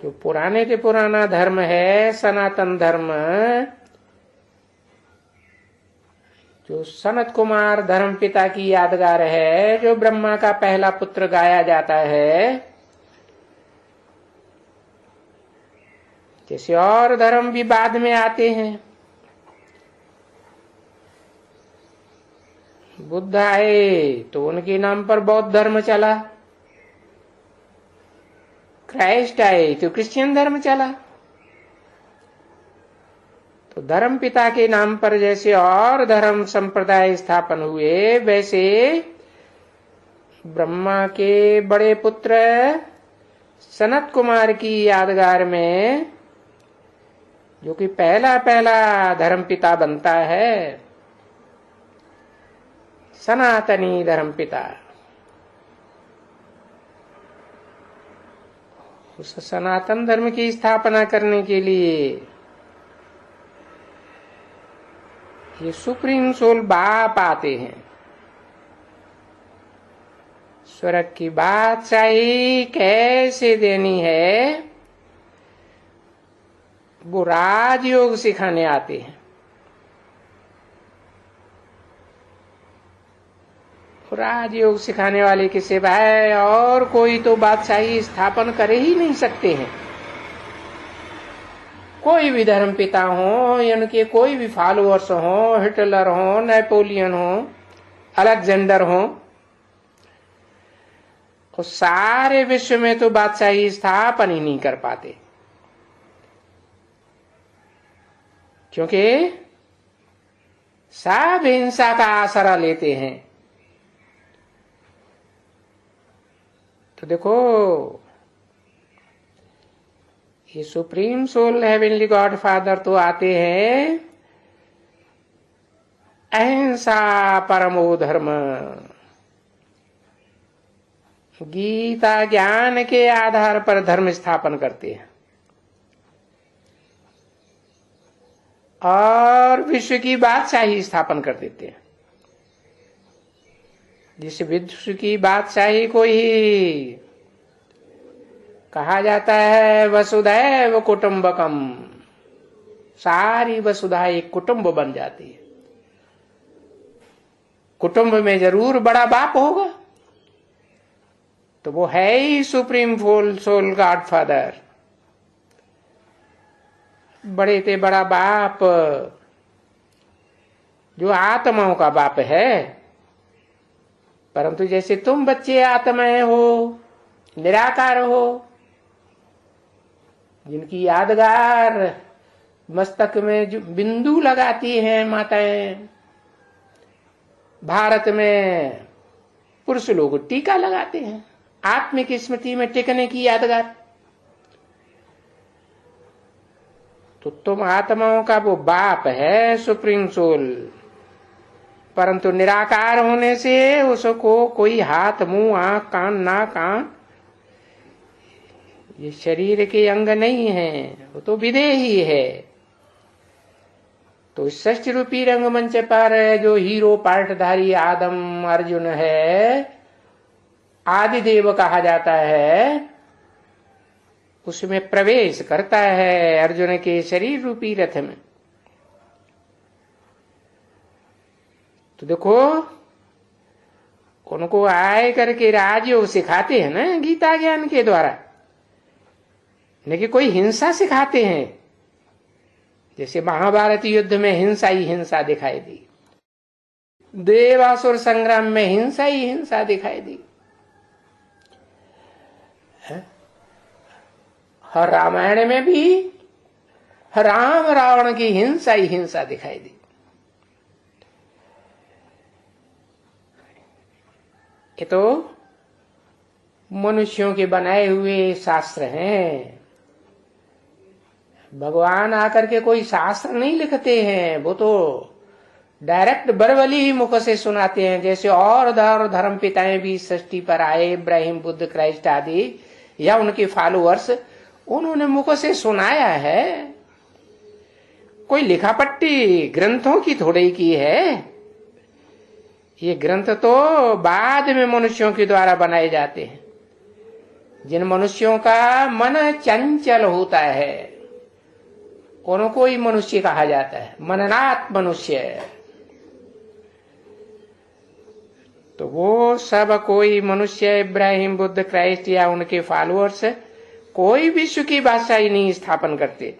जो पुराने से पुराना धर्म है, सनातन धर्म, जो सनत कुमार धर्म पिता की यादगार है, जो ब्रह्मा का पहला पुत्र गाया जाता है, जैसे और धर्म भी बाद में आते हैं। बुद्ध आए तो उनके नाम पर बौद्ध धर्म चला, क्राइस्ट आए तो क्रिश्चियन धर्म चला। तो धर्म पिता के नाम पर जैसे और धर्म संप्रदाय स्थापन हुए, वैसे ब्रह्मा के बड़े पुत्र सनत कुमार की यादगार में, जो कि पहला पहला धर्म पिता बनता है, सनातनी धर्म पिता, उस सनातन धर्म की स्थापना करने के लिए ये सुप्रीम सोल बाप आते हैं। स्वर्ग की बादशाही कैसे देनी है, वो राजयोग सिखाने आते हैं। राजयोग सिखाने वाले के सिवाय और कोई तो बादशाही स्थापन कर ही नहीं सकते हैं। कोई भी धर्म पिता हो, यानी कोई भी फॉलोअर्स हो, हिटलर हो, नेपोलियन हो, अलेक्जेंडर हो, तो सारे विश्व में तो बादशाही स्थापन ही नहीं कर पाते, क्योंकि सब हिंसा का आसरा लेते हैं। तो देखो, ये supreme soul heavenly God father तो आते हैं अहिंसा परमो धर्म, गीता ज्ञान के आधार पर धर्म स्थापन करते हैं और विश्व की बादशाही स्थापन कर देते हैं। जिस विश्व की बादशाही को ही कहा जाता है वसुधैव कुटुंबकम, सारी वसुधा एक कुटुंब बन जाती है। कुटुंब में जरूर बड़ा बाप होगा, तो वो है ही सुप्रीम सोल गॉड फादर। बड़े से बड़ा बाप जो आत्माओं का बाप है, परंतु जैसे तुम बच्चे आत्माएं हो, निराकार हो, जिनकी यादगार मस्तक में जो बिंदु लगाती हैं माताएं, भारत में पुरुष लोग टीका लगाते हैं आत्मिक स्मृति में टिकने की यादगार। तो तुम आत्माओं का वो बाप है सुप्रीम सोल, परंतु निराकार होने से उसको कोई हाथ, मुंह, आंख, कान, नाक, आंख, ये शरीर के अंग नहीं है, वो तो विदेही है। तो षष्ठ रूपी रंगमंच पर जो हीरो पार्टधारी आदम अर्जुन है, आदि देव कहा जाता है, उसमें प्रवेश करता है अर्जुन के शरीर रूपी रथ में। तो देखो, उनको आए करके राजयोग सिखाते हैं ना गीता ज्ञान के द्वारा, लेकिन कोई हिंसा सिखाते हैं। जैसे महाभारत युद्ध में हिंसा ही हिंसा दिखाई दी, देवासुर संग्राम में हिंसा ही हिंसा दिखाई दी, हर रामायण में भी राम रावण की हिंसा ही हिंसा दिखाई दी। ये तो मनुष्यों के बनाए हुए शास्त्र हैं। भगवान आकर के कोई शास्त्र नहीं लिखते हैं, वो तो डायरेक्ट बरबली ही मुख से सुनाते हैं। जैसे और धर्म पिताएं भी सृष्टि पर आए, इब्राहिम, बुद्ध, क्राइस्ट आदि, या उनके फॉलोअर्स, उन्होंने मुख से सुनाया है। कोई लिखापट्टी ग्रंथों की थोड़ी की है। ये ग्रंथ तो बाद में मनुष्यों के द्वारा बनाए जाते हैं। जिन मनुष्यों का मन चंचल होता है उनको ही मनुष्य कहा जाता है, मननात् मनुष्य। तो वो सब कोई मनुष्य, इब्राहिम, बुद्ध, क्राइस्ट या उनके फॉलोअर्स कोई विश्व की बादशाही नहीं स्थापन करते।